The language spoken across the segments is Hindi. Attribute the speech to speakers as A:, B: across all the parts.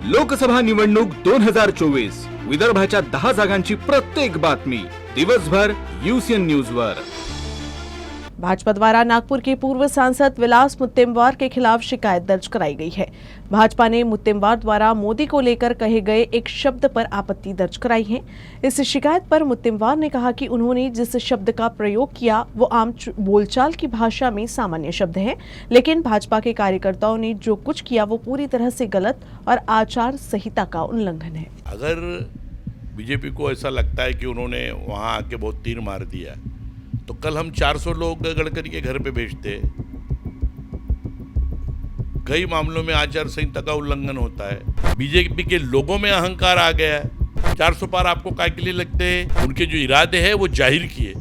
A: लोकसभा निवडणूक 2024 विदर्भाच्या 10 जागांची प्रत्येक बातमी दिवसभर UCN न्यूज वर।
B: भाजपा द्वारा नागपुर के पूर्व सांसद विलास मुत्तेमवार के खिलाफ शिकायत दर्ज कराई गई है। भाजपा ने मुत्तेमवार द्वारा मोदी को लेकर कहे गए एक शब्द पर आपत्ति दर्ज कराई है। इस शिकायत पर मुत्तेमवार ने कहा कि उन्होंने जिस शब्द का प्रयोग किया वो आम बोलचाल की भाषा में सामान्य शब्द है, लेकिन भाजपा के कार्यकर्ताओं ने जो कुछ किया वो पूरी तरह से गलत और आचार संहिता का उल्लंघन है।
C: अगर बीजेपी को ऐसा लगता है कि उन्होंने वहां आके बहुत तीर मार दिया तो कल हम 400 लोग गडकरी के घर पे भेजते। कई मामलों में आचार संहिता का उल्लंघन होता है। बीजेपी के लोगों में अहंकार आ गया है। 400 पार आपको काय के लिए लगते हैं? उनके जो इरादे हैं वो जाहिर किए,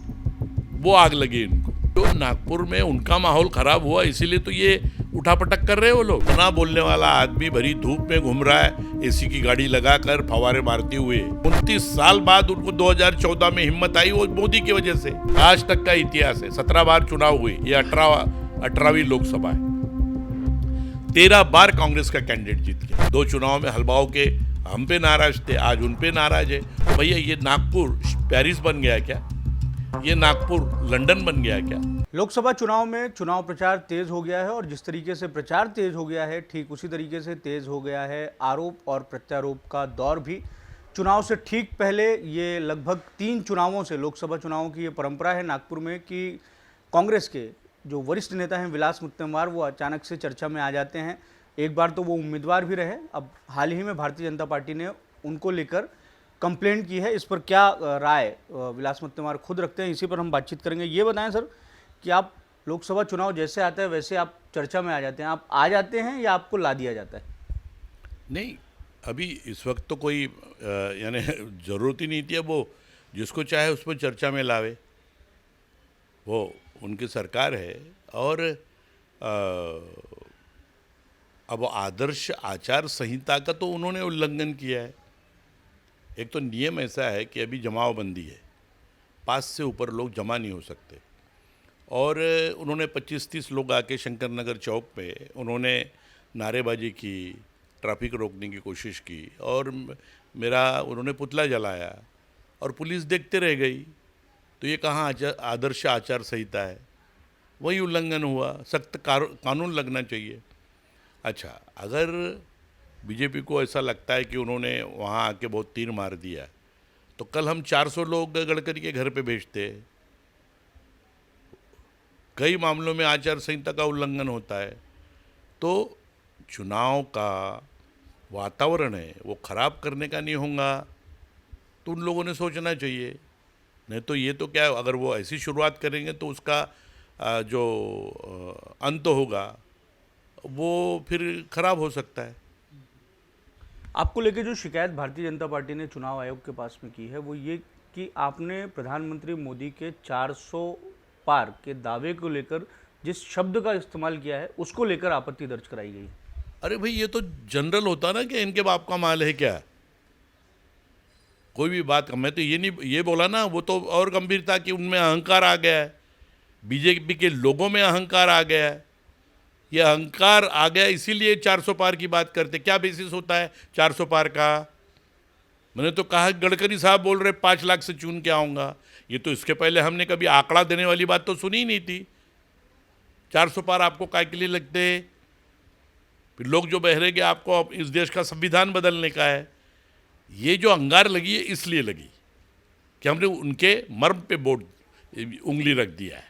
C: वो आग लगी इनको। तो नागपुर में उनका माहौल खराब हुआ, इसीलिए तो ये उठापटक कर रहे हैं वो लोग। ना बोलने वाला आदमी भरी धूप में घूम रहा है, एसी की गाड़ी लगाकर फवारे मारते हुए। 29 साल बाद उनको 2014 में हिम्मत आई, वो मोदी की वजह से। आज तक का इतिहास है, 17 बार चुनाव हुए, ये 18वीं लोकसभा है। 13 बार कांग्रेस का कैंडिडेट जीत गया। 2 चुनाव में हलवाओं के हम पे नाराज थे, आज उन पे नाराज है। तो भैया ये नागपुर पेरिस बन गया क्या? ये नागपुर लंदन बन गया क्या?
D: लोकसभा चुनाव में चुनाव प्रचार तेज हो गया है और जिस तरीके से प्रचार तेज हो गया है, ठीक उसी तरीके से तेज हो गया है आरोप और प्रत्यारोप का दौर भी। चुनाव से ठीक पहले ये लगभग 3 चुनावों से, लोकसभा चुनावों की ये परंपरा है नागपुर में कि कांग्रेस के जो वरिष्ठ नेता हैं विलास मुत्तेमवार, वो अचानक से चर्चा में आ जाते हैं। एक बार तो वो उम्मीदवार भी रहे, अब हाल ही में भारतीय जनता पार्टी ने उनको लेकर कंप्लेंट की है। इस पर क्या राय विलास मुत्तेमवार खुद रखते हैं, इसी पर हम बातचीत करेंगे। ये बताएं सर कि आप लोकसभा चुनाव जैसे आता है वैसे आप चर्चा में आ जाते हैं, आप आ जाते हैं या आपको ला दिया जाता है?
C: नहीं, अभी इस वक्त तो कोई यानी ज़रूरत ही नहीं थी। अब वो जिसको चाहे उस पर चर्चा में लावे, वो उनकी सरकार है। और अब आदर्श आचार संहिता का तो उन्होंने उल्लंघन किया है। एक तो नियम ऐसा है कि अभी जमावबंदी है, 5 से ऊपर लोग जमा नहीं हो सकते। और उन्होंने 25-30 लोग आके शंकर नगर चौक पे उन्होंने नारेबाजी की, ट्रैफिक रोकने की कोशिश की और मेरा उन्होंने पुतला जलाया और पुलिस देखते रह गई। तो ये कहाँ आदर्श आचार संहिता है? वही उल्लंघन हुआ। सख्त कानून लगना चाहिए। अच्छा, अगर बीजेपी को ऐसा लगता है कि उन्होंने वहाँ आके बहुत तीर मार दिया तो कल हम 400 लोग गडकरी के घर पे भेजते। कई मामलों में आचार संहिता का उल्लंघन होता है। तो चुनाव का वातावरण है वो खराब करने का नहीं होगा, तो उन लोगों ने सोचना चाहिए। नहीं तो ये तो क्या, अगर वो ऐसी शुरुआत करेंगे तो उसका जो अंत होगा वो फिर खराब हो सकता है।
D: आपको लेके जो शिकायत भारतीय जनता पार्टी ने चुनाव आयोग के पास में की है वो ये कि आपने प्रधानमंत्री मोदी के 400 पार के दावे को लेकर जिस शब्द का इस्तेमाल किया है उसको लेकर आपत्ति दर्ज कराई गई।
C: अरे भाई, ये तो जनरल होता ना कि इनके बाप का माल है क्या? कोई भी बात, मैं तो ये बोला ना, वो तो और गंभीर था कि उनमें अहंकार आ गया है। बीजेपी के लोगों में अहंकार आ गया है। ये अहंकार आ गया इसीलिए 400 पार की बात करते। क्या बेसिस होता है 400 पार का? मैंने तो कहा गडकरी साहब बोल रहे 5 लाख से चुन के आऊँगा। ये तो इसके पहले हमने कभी आंकड़ा देने वाली बात तो सुनी ही नहीं थी। 400 पार आपको काय के लिए लगते? फिर लोग जो बहरे गए, आपको इस देश का संविधान बदलने का है। ये जो अंगार लगी है इसलिए लगी कि हमने उनके मर्म पे उंगली रख दिया है।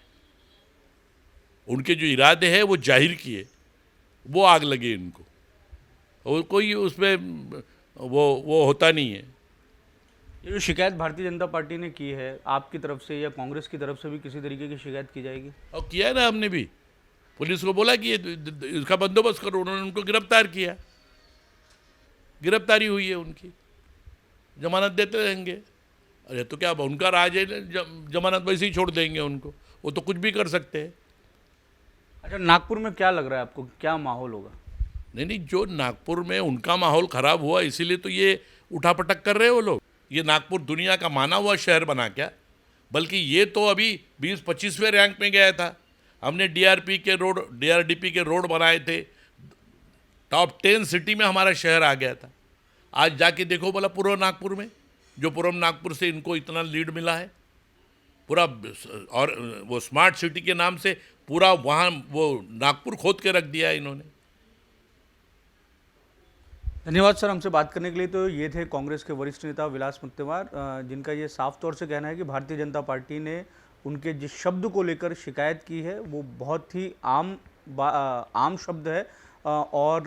C: उनके जो इरादे हैं वो जाहिर किए, वो आग लगी इनको। और कोई उसमें वो होता नहीं है।
D: ये जो शिकायत भारतीय जनता पार्टी ने की है, आपकी तरफ से या कांग्रेस की तरफ से भी किसी तरीके की शिकायत की जाएगी?
C: और किया है ना हमने भी। पुलिस को बोला कि इसका बंदोबस्त करो, उन्होंने उनको गिरफ्तार किया। गिरफ्तारी हुई है उनकी, जमानत देते रहेंगे। अरे तो क्या उनका राज है, जमानत वैसे ही छोड़ देंगे उनको? वो तो कुछ भी कर सकते हैं।
D: अच्छा, नागपुर में क्या लग रहा है आपको, क्या माहौल होगा?
C: नहीं, जो नागपुर में उनका माहौल खराब हुआ इसीलिए तो ये उठापटक कर रहे हैं वो लोग। ये नागपुर दुनिया का माना हुआ शहर बना क्या? बल्कि ये तो अभी 20-25वें रैंक में गया था। हमने DRDP के रोड बनाए थे, टॉप 10 सिटी में हमारा शहर आ गया था। आज जाके देखो बोला पूर्व नागपुर में, जो पूर्व नागपुर से इनको इतना लीड मिला है पूरा, और वो स्मार्ट सिटी के नाम से पूरा वहाँ वो नागपुर खोद के रख दिया है इन्होंने।
D: धन्यवाद सर हमसे बात करने के लिए। तो ये थे कांग्रेस के वरिष्ठ नेता विलास मुत्तेमवार, जिनका ये साफ तौर से कहना है कि भारतीय जनता पार्टी ने उनके जिस शब्द को लेकर शिकायत की है वो बहुत ही आम शब्द है, और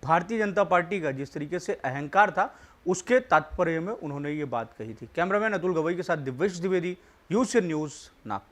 D: भारतीय जनता पार्टी का जिस तरीके से अहंकार था उसके तात्पर्य में उन्होंने ये बात कही थी। कैमरामैन अतुल गवई के साथ दिव्येश द्विवेदी, यूसीएन न्यूज़, नागपुर।